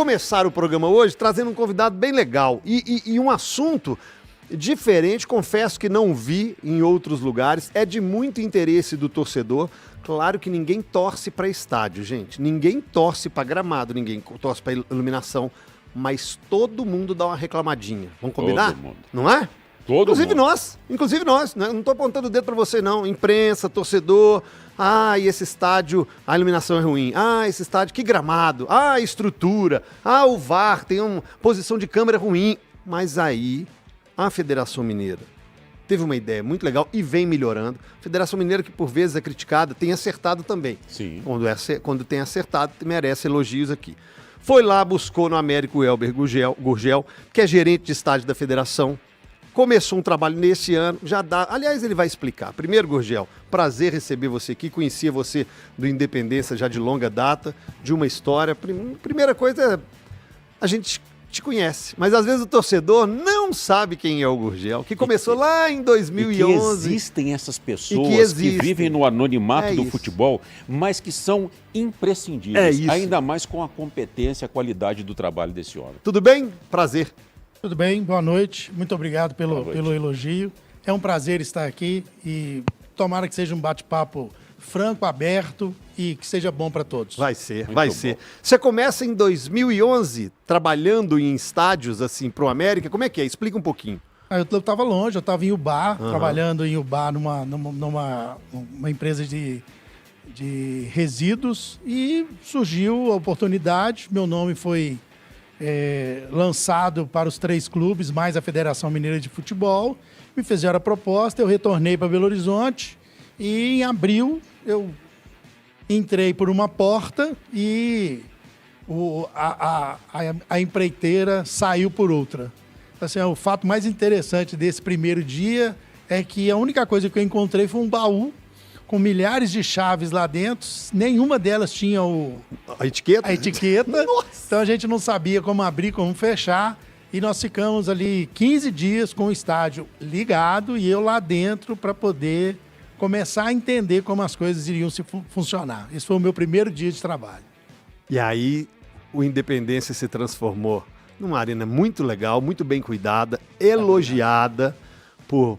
começar o programa hoje trazendo um convidado bem legal e um assunto diferente, confesso que não vi em outros lugares, é de muito interesse do torcedor. Claro que ninguém torce para estádio, gente. Ninguém torce para gramado, ninguém torce para iluminação, mas todo mundo dá uma reclamadinha. Vamos combinar? Todo mundo. Não é? Inclusive nós, né? Não estou apontando o dedo para você não, imprensa, torcedor. Ah, e esse estádio, a iluminação é ruim. Ah, esse estádio, que gramado. Ah, a estrutura. Ah, o VAR tem uma posição de câmera ruim. Mas aí, a Federação Mineira teve uma ideia muito legal e vem melhorando. A Federação Mineira, que por vezes é criticada, tem acertado também. Sim. Quando tem acertado, merece elogios aqui. Foi lá, buscou no América o Elber Gurgel, que é gerente de estádio da Federação. Começou um trabalho nesse ano, já dá... Aliás, ele vai explicar. Primeiro, Gurgel, prazer receber você aqui. Conhecia você do Independência já de longa data, de uma história. Primeira coisa, a gente te conhece, mas às vezes o torcedor não sabe quem é o Gurgel, que começou lá em 2011. E que existem essas pessoas que vivem no anonimato do futebol, mas que são imprescindíveis, ainda mais com a competência, a qualidade do trabalho desse homem. Tudo bem? Prazer. Tudo bem, boa noite. Muito obrigado pelo elogio. É um prazer estar aqui e tomara que seja um bate-papo franco, aberto e que seja bom para todos. Vai ser. Você começa em 2011 trabalhando em estádios assim pro América. Como é que é? Explica um pouquinho. Eu estava longe, eu estava em Ubá, trabalhando em Ubá numa empresa de resíduos e surgiu a oportunidade. Meu nome foi lançado para os 3 clubes, mais a Federação Mineira de Futebol. Me fizeram a proposta, eu retornei para Belo Horizonte e em abril eu entrei por uma porta e a empreiteira saiu por outra. Assim, o fato mais interessante desse primeiro dia é que a única coisa que eu encontrei foi um baú com milhares de chaves lá dentro, nenhuma delas tinha a etiqueta. Então a gente não sabia como abrir, como fechar, e nós ficamos ali 15 dias com o estádio ligado e eu lá dentro para poder começar a entender como as coisas iriam funcionar. Esse foi o meu primeiro dia de trabalho. E aí o Independência se transformou numa arena muito legal, muito bem cuidada, elogiada por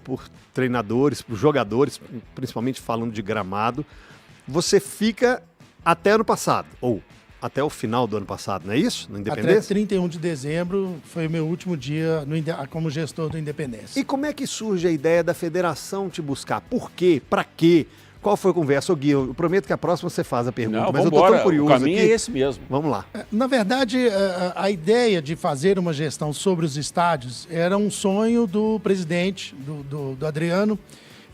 treinadores, por jogadores, principalmente falando de gramado. Você fica até ano passado, ou até o final do ano passado, não é isso? No Independência? Até 31 de dezembro foi o meu último dia como gestor do Independência. E como é que surge a ideia da federação te buscar? Por quê? Pra quê? Qual foi a conversa? Ô Gui, eu prometo que a próxima você faz a pergunta, não, mas eu tô tão curioso o caminho aqui. É esse mesmo. Vamos lá. Na verdade, a ideia de fazer uma gestão sobre os estádios era um sonho do presidente, do Adriano,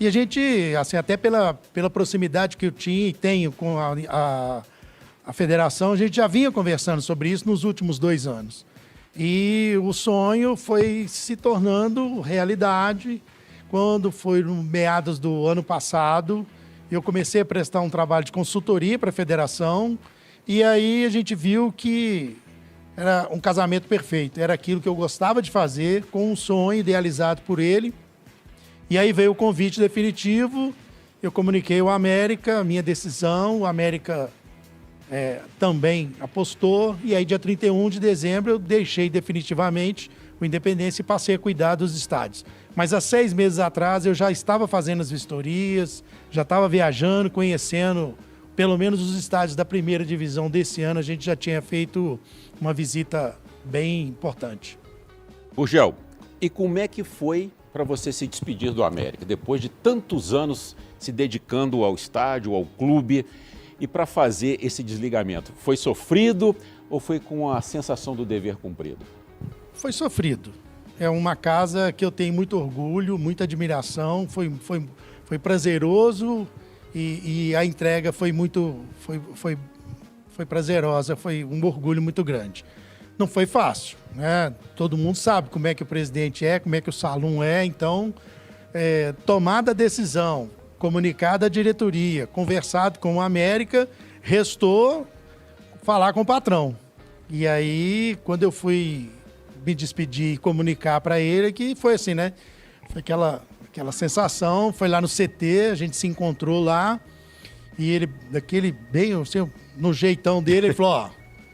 e a gente, assim, até pela proximidade que eu tinha e tenho com a federação, a gente já vinha conversando sobre isso nos últimos 2 anos. E o sonho foi se tornando realidade quando foi no meados do ano passado. Eu comecei a prestar um trabalho de consultoria para a federação e aí a gente viu que era um casamento perfeito. Era aquilo que eu gostava de fazer com um sonho idealizado por ele. E aí veio o convite definitivo, eu comuniquei ao América, a minha decisão, o América também apostou e aí dia 31 de dezembro eu deixei definitivamente o Independência e passei a cuidar dos estádios. Mas há 6 meses atrás eu já estava fazendo as vistorias, já estava viajando, conhecendo pelo menos os estádios da primeira divisão desse ano. A gente já tinha feito uma visita bem importante. Gurgel, e como é que foi para você se despedir do América, depois de tantos anos se dedicando ao estádio, ao clube, e para fazer esse desligamento? Foi sofrido ou foi com a sensação do dever cumprido? Foi sofrido. É uma casa que eu tenho muito orgulho, muita admiração, foi prazeroso e a entrega foi prazerosa, foi um orgulho muito grande. Não foi fácil, né? Todo mundo sabe como é que o presidente é, como é que o Salum é, então tomada a decisão, comunicado à diretoria, conversado com o América, restou falar com o patrão. E aí, quando eu fui me despedir e comunicar para ele, que foi assim, né? Foi aquela sensação, foi lá no CT, a gente se encontrou lá, e ele, daquele bem, assim, no jeitão dele, ele falou, ó,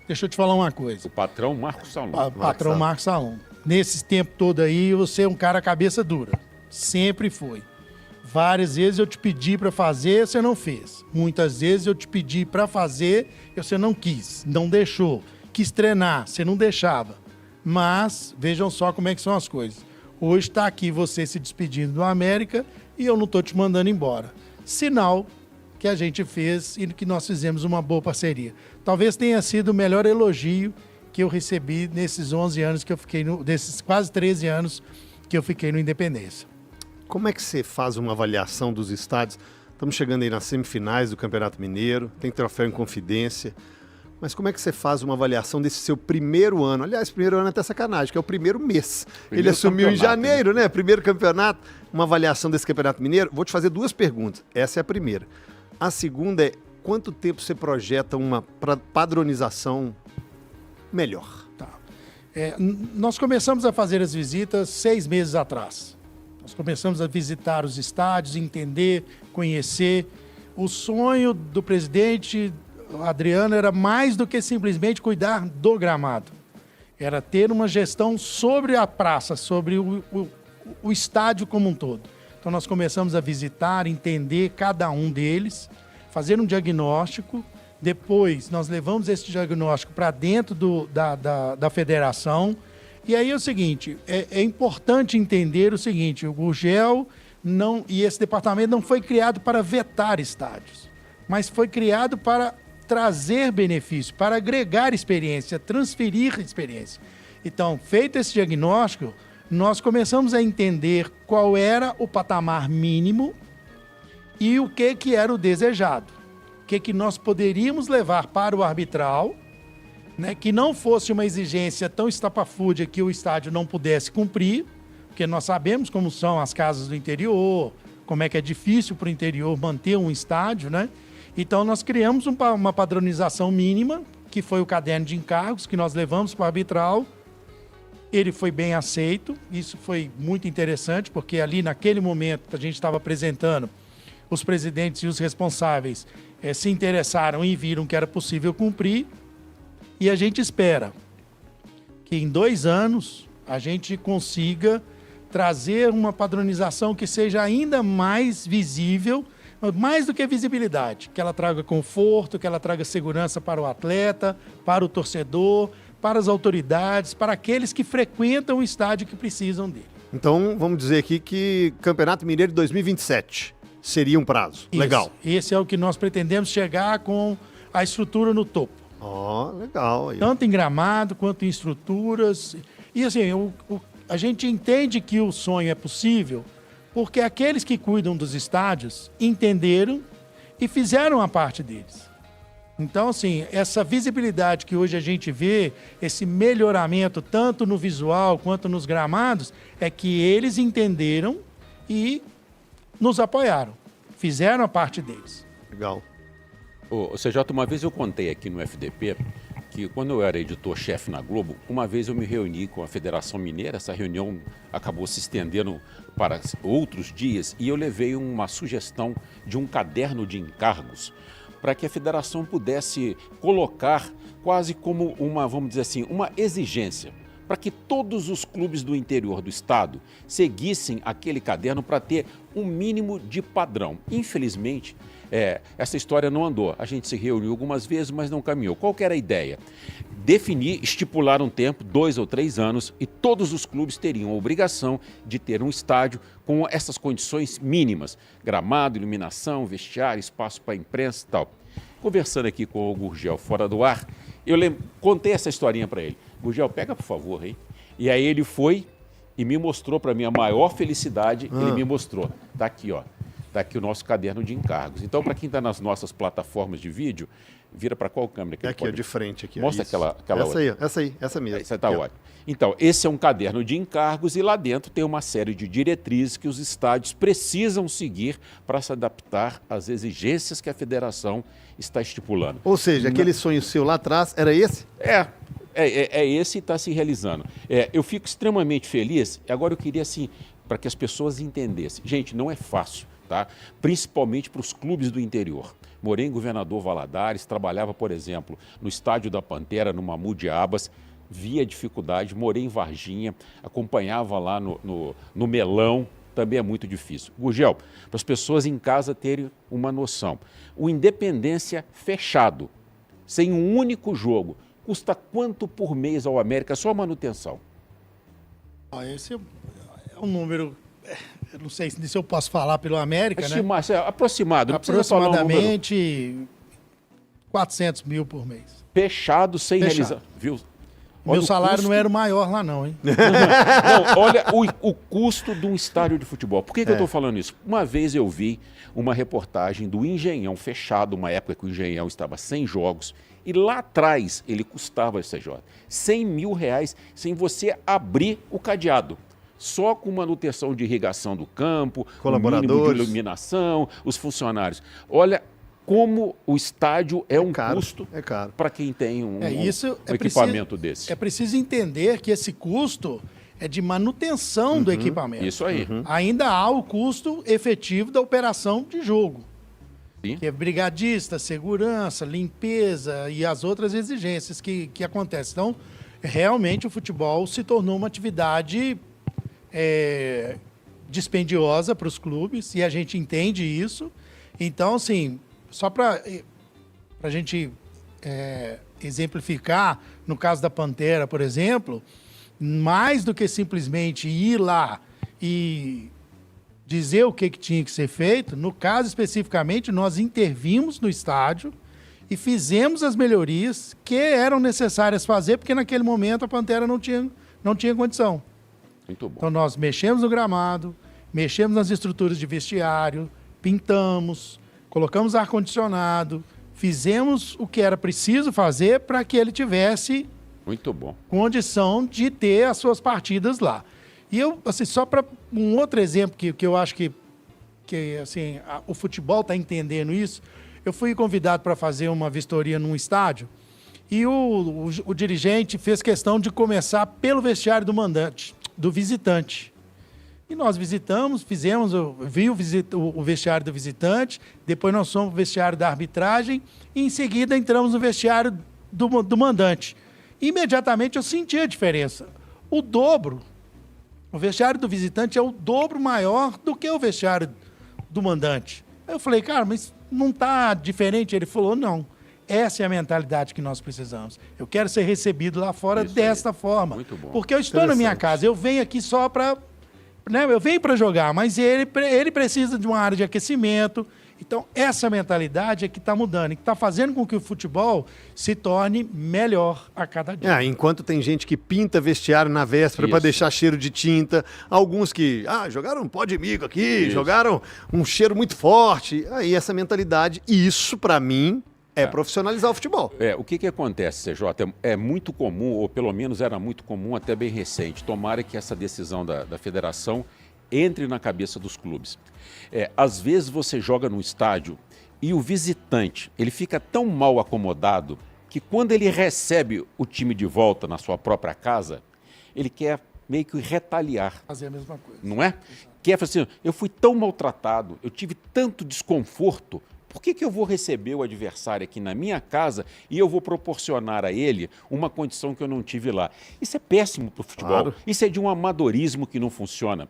deixa eu te falar uma coisa. O patrão Marcos Salom. Patrão Marcos Salom. Nesse tempo todo aí, você é um cara cabeça dura. Sempre foi. Várias vezes eu te pedi para fazer, você não fez. Muitas vezes eu te pedi para fazer, você não quis, não deixou. Quis treinar, você não deixava. Mas vejam só como é que são as coisas. Hoje está aqui você se despedindo do América e eu não estou te mandando embora. Sinal que a gente fez e que nós fizemos uma boa parceria. Talvez tenha sido o melhor elogio que eu recebi nesses 11 anos que eu fiquei, desses quase 13 anos que eu fiquei no Independência. Como é que você faz uma avaliação dos estádios? Estamos chegando aí nas semifinais do Campeonato Mineiro, tem troféu em confidência. Mas como é que você faz uma avaliação desse seu primeiro ano? Aliás, primeiro ano é até sacanagem, que é o primeiro mês. Ele assumiu em janeiro, né? Primeiro campeonato. Uma avaliação desse Campeonato Mineiro. Vou te fazer duas perguntas. Essa é a primeira. A segunda é, quanto tempo você projeta uma padronização melhor? Tá. Nós começamos a fazer as visitas 6 meses atrás. Nós começamos a visitar os estádios, entender, conhecer. O sonho do presidente Adriano era mais do que simplesmente cuidar do gramado. Era ter uma gestão sobre a praça, sobre o estádio como um todo. Então nós começamos a visitar, entender cada um deles, fazer um diagnóstico. Depois nós levamos esse diagnóstico para dentro da federação. E aí é o seguinte, é importante entender o seguinte, o Gurgel e esse departamento não foi criado para vetar estádios, mas foi criado para trazer benefício, para agregar experiência, transferir experiência. Então, feito esse diagnóstico, nós começamos a entender qual era o patamar mínimo e o que era o desejado. O que nós poderíamos levar para o arbitral, né, que não fosse uma exigência tão estapafúrdia que o estádio não pudesse cumprir, porque nós sabemos como são as casas do interior, como é que é difícil para o interior manter um estádio, né? Então nós criamos uma padronização mínima, que foi o caderno de encargos, que nós levamos para o arbitral. Ele foi bem aceito, isso foi muito interessante, porque ali naquele momento a gente estava apresentando, os presidentes e os responsáveis se interessaram e viram que era possível cumprir. E a gente espera que em 2 anos a gente consiga trazer uma padronização que seja ainda mais visível, mais do que visibilidade, que ela traga conforto, que ela traga segurança para o atleta, para o torcedor, para as autoridades, para aqueles que frequentam o estádio que precisam dele. Então, vamos dizer aqui que Campeonato Mineiro de 2027 seria um prazo. Isso. Legal. Esse é o que nós pretendemos chegar com a estrutura no topo. Legal. Aí. Tanto em gramado quanto em estruturas. E assim, a gente entende que o sonho é possível porque aqueles que cuidam dos estádios entenderam e fizeram a parte deles. Então, assim, essa visibilidade que hoje a gente vê, esse melhoramento tanto no visual quanto nos gramados, é que eles entenderam e nos apoiaram, fizeram a parte deles. Legal. Ô, CJ, uma vez eu contei aqui no FDP que quando eu era editor-chefe na Globo, uma vez eu me reuni com a Federação Mineira, essa reunião acabou se estendendo para outros dias e eu levei uma sugestão de um caderno de encargos para que a federação pudesse colocar quase como uma, vamos dizer assim, uma exigência para que todos os clubes do interior do estado seguissem aquele caderno para ter um mínimo de padrão. Infelizmente, essa história não andou. A gente se reuniu algumas vezes, mas não caminhou. Qual que era a ideia? Definir, estipular um tempo, 2 ou 3 anos, e todos os clubes teriam a obrigação de ter um estádio com essas condições mínimas. Gramado, iluminação, vestiário, espaço para a imprensa e tal. Conversando aqui com o Gurgel fora do ar, eu contei essa historinha para ele. Gurgel, pega por favor aí. E aí ele foi e me mostrou, para minha maior felicidade, ele me mostrou. Está aqui, ó. Está aqui o nosso caderno de encargos. Então, para quem está nas nossas plataformas de vídeo, vira para qual câmera? Que aqui, ó, de frente. Aqui, mostra aquela essa aí, essa mesmo. Essa está ótimo. Então, esse é um caderno de encargos e lá dentro tem uma série de diretrizes que os estádios precisam seguir para se adaptar às exigências que a federação está estipulando. Ou seja, aquele sonho seu lá atrás era esse? É esse e está se realizando. Eu fico extremamente feliz. Agora eu queria, assim, para que as pessoas entendessem. Gente, não é fácil, tá? Principalmente para os clubes do interior. morei em Governador Valadares, trabalhava, por exemplo, no Estádio da Pantera, no Mamu de Abas, via dificuldade, morei em Varginha, acompanhava lá no Melão, também é muito difícil. Gurgel, para as pessoas em casa terem uma noção, o Independência fechado, sem um único jogo, custa quanto por mês ao América, só a manutenção? Esse é um número, eu não sei se eu posso falar pelo América, né? Aproximado, não precisa falar um número. Aproximadamente 400 mil por mês. Fechado, sem realizar, viu? Meu salário não era o maior lá não, hein? Não, olha o custo de um estádio de futebol. Por que eu estou falando isso? Uma vez eu vi uma reportagem do Engenhão fechado, uma época que o Engenhão estava sem jogos, e lá atrás ele custava, CJ, 100 mil reais sem você abrir o cadeado. Só com manutenção de irrigação do campo, colaboradores, o mínimo de iluminação, os funcionários. Olha como o estádio é um caro, custo caro para quem tem um preciso, equipamento desse. É preciso entender que esse custo é de manutenção do equipamento. Isso aí. Ainda há o custo efetivo da operação de jogo. Sim. Que é brigadista, segurança, limpeza e as outras exigências que acontecem. Então, realmente o futebol se tornou uma atividade dispendiosa para os clubes e a gente entende isso. Então, assim, só para a gente exemplificar, no caso da Pantera, por exemplo, mais do que simplesmente ir lá e dizer o que tinha que ser feito, no caso especificamente, nós intervimos no estádio e fizemos as melhorias que eram necessárias fazer, porque naquele momento a Pantera não tinha condição. Muito bom. Então nós mexemos no gramado, mexemos nas estruturas de vestiário, pintamos, colocamos ar-condicionado, fizemos o que era preciso fazer para que ele tivesse muito bom condição de ter as suas partidas lá. E eu, assim, só para um outro exemplo que eu acho que assim, o futebol está entendendo isso, eu fui convidado para fazer uma vistoria num estádio e o dirigente fez questão de começar pelo vestiário do visitante. E nós visitamos, vi o vestiário do visitante, depois nós fomos para o vestiário da arbitragem e em seguida entramos no vestiário do mandante. Imediatamente eu senti a diferença. O vestiário do visitante é o dobro maior do que o vestiário do mandante. Aí eu falei, cara, mas não está diferente? Ele falou, não. Essa é a mentalidade que nós precisamos. Eu quero ser recebido lá fora desta forma. Muito bom. Porque eu estou na minha casa, eu venho aqui só para... eu venho para jogar, mas ele precisa de uma área de aquecimento. Então, essa mentalidade é que está mudando e que está fazendo com que o futebol se torne melhor a cada dia. Enquanto tem gente que pinta vestiário na véspera para deixar cheiro de tinta, alguns que jogaram um pó de mico aqui, jogaram um cheiro muito forte. Aí essa mentalidade, isso para mim é profissionalizar o futebol. O que acontece, CJ? É muito comum, ou pelo menos era muito comum até bem recente, tomara que essa decisão da federação entre na cabeça dos clubes. Às vezes você joga no estádio e o visitante, ele fica tão mal acomodado que quando ele recebe o time de volta na sua própria casa, ele quer meio que retaliar. Fazer a mesma coisa. Não é? Quer fazer assim, eu fui tão maltratado, eu tive tanto desconforto, por que eu vou receber o adversário aqui na minha casa e eu vou proporcionar a ele uma condição que eu não tive lá? Isso é péssimo para o futebol. Claro. Isso é de um amadorismo que não funciona.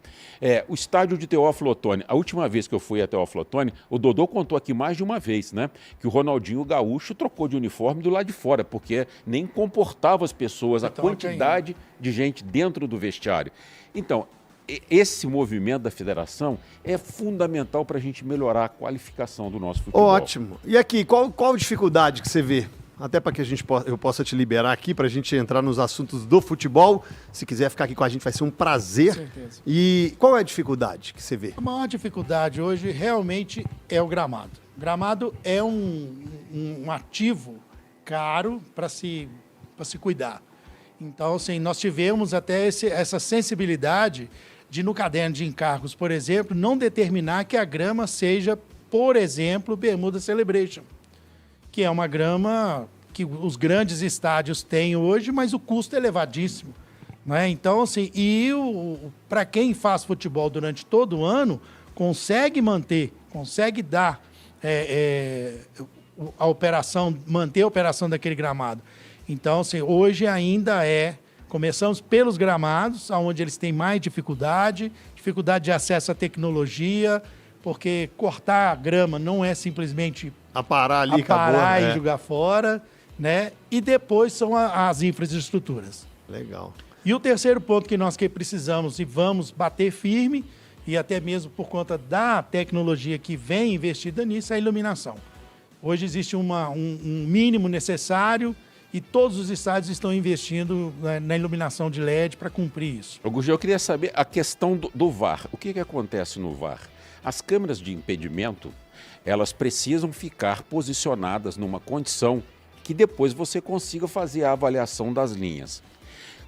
O estádio de Teófilo Otoni, a última vez que eu fui a Teófilo Otoni, o Dodô contou aqui mais de uma vez, né? Que o Ronaldinho Gaúcho trocou de uniforme do lado de fora, porque nem comportava as pessoas, a quantidade de gente dentro do vestiário. Então, esse movimento da federação é fundamental para a gente melhorar a qualificação do nosso futebol. Ótimo. E aqui, qual dificuldade que você vê? Até para que eu possa te liberar aqui, para a gente entrar nos assuntos do futebol. Se quiser ficar aqui com a gente, vai ser um prazer. Com certeza. E qual é a dificuldade que você vê? A maior dificuldade hoje realmente é o gramado. O gramado é um ativo caro para se cuidar. Então, assim, nós tivemos até essa sensibilidade de, no caderno de encargos, por exemplo, não determinar que a grama seja, por exemplo, Bermuda Celebration, que é uma grama que os grandes estádios têm hoje, mas o custo é elevadíssimo. Né? Então, assim, para quem faz futebol durante todo o ano, consegue manter, consegue dar a operação, manter a operação daquele gramado. Então, assim, hoje ainda começamos pelos gramados, onde eles têm mais dificuldade de acesso à tecnologia, porque cortar a grama não é simplesmente aparar ali, aparar acabou, e jogar fora, né? E depois são as infraestruturas. Legal. E o terceiro ponto que nós precisamos e vamos bater firme, e até mesmo por conta da tecnologia que vem investida nisso, é a iluminação. Hoje existe um mínimo necessário e todos os estádios estão investindo na iluminação de LED para cumprir isso. Gurgel, eu queria saber a questão do VAR. O que acontece no VAR? As câmeras de impedimento, elas precisam ficar posicionadas numa condição que depois você consiga fazer a avaliação das linhas.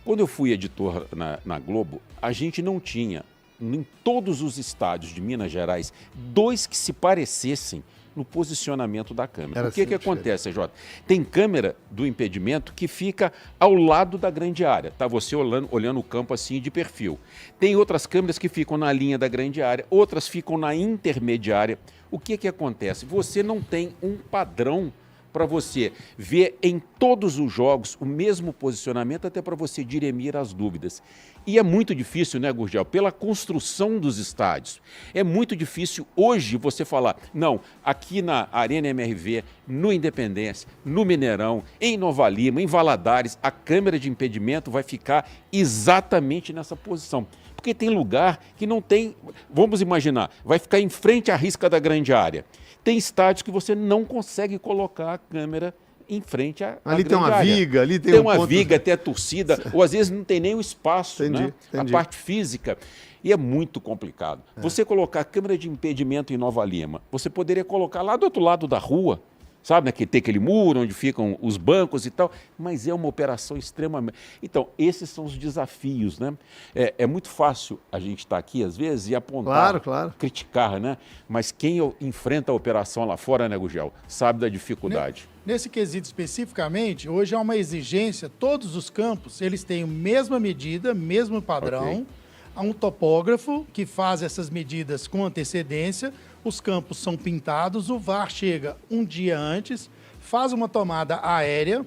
Quando eu fui editor na Globo, a gente não tinha, em todos os estádios de Minas Gerais, 2 que se parecessem no posicionamento da câmera. O que acontece, Jota? Tem câmera do impedimento que fica ao lado da grande área, tá? Você olhando o campo assim de perfil. Tem outras câmeras que ficam na linha da grande área, outras ficam na intermediária. O que acontece? Você não tem um padrão para você ver em todos os jogos o mesmo posicionamento, até para você dirimir as dúvidas. E é muito difícil, né, Gurgel? Pela construção dos estádios. É muito difícil hoje você falar, não, aqui na Arena MRV, no Independência, no Mineirão, em Nova Lima, em Valadares, a câmera de impedimento vai ficar exatamente nessa posição. Porque tem lugar que não tem, vamos imaginar, vai ficar em frente à risca da grande área. Tem estádios que você não consegue colocar a câmera em frente à ali grande tem uma área. viga, ali tem uma ponto... viga, tem a torcida, ou às vezes não tem nem o espaço, entendi. A parte física. E é muito complicado. Você colocar a câmera de impedimento em Nova Lima, você poderia colocar lá do outro lado da rua, sabe, né, que tem aquele muro onde ficam os bancos e tal, mas é uma operação extremamente... Então, esses são os desafios, né? É muito fácil a gente estar aqui, às vezes, e apontar, criticar, né? Mas quem enfrenta a operação lá fora, né, Gurgel, sabe da dificuldade. Nesse quesito especificamente, hoje há uma exigência, todos os campos, eles têm a mesma medida, mesmo padrão, há um topógrafo que faz essas medidas com antecedência, os campos são pintados, o VAR chega um dia antes, faz uma tomada aérea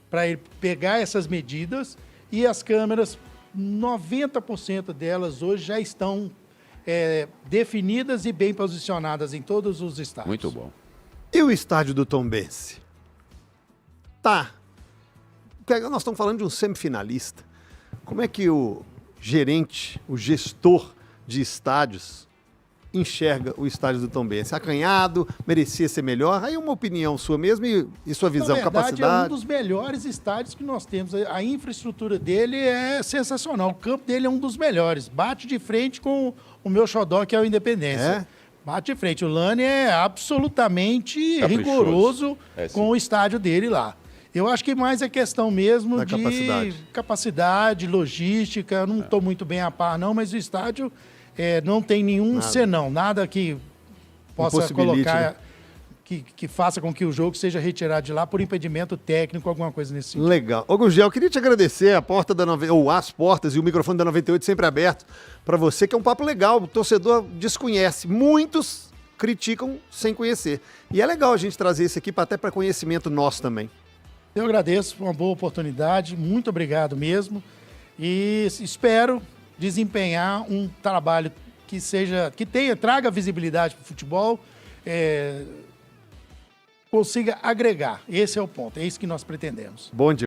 para ele pegar essas medidas e as câmeras, 90% delas hoje já estão definidas e bem posicionadas em todos os estádios. Muito bom. E o estádio do Tombense? Tá. Nós estamos falando de um semifinalista. Como é que o gerente, o gestor de estádios enxerga o estádio do Tombense? Acanhado, merecia ser melhor? Aí uma opinião sua mesmo e sua visão, Na verdade, capacidade. É um dos melhores estádios que nós temos. A infraestrutura dele é sensacional. O campo dele é um dos melhores. Bate de frente com o meu xodó, que é o Independência. Bate de frente. O Lani é absolutamente rigoroso com o estádio dele lá. Eu acho que mais é questão mesmo de capacidade, logística. Eu não estou muito bem a par, não, mas o estádio não tem nenhum senão, nada que possa colocar, né? que faça com que o jogo seja retirado de lá por impedimento técnico, alguma coisa nesse sentido. Legal. Ô, Gurgel, eu queria te agradecer as portas e o microfone da 98 sempre aberto para você, que é um papo legal. O torcedor desconhece. Muitos criticam sem conhecer. E é legal a gente trazer isso aqui até para conhecimento nosso também. Eu agradeço, uma boa oportunidade, muito obrigado mesmo e espero desempenhar um trabalho que traga visibilidade para o futebol, consiga agregar. Esse é o ponto, é isso que nós pretendemos. Bom dia.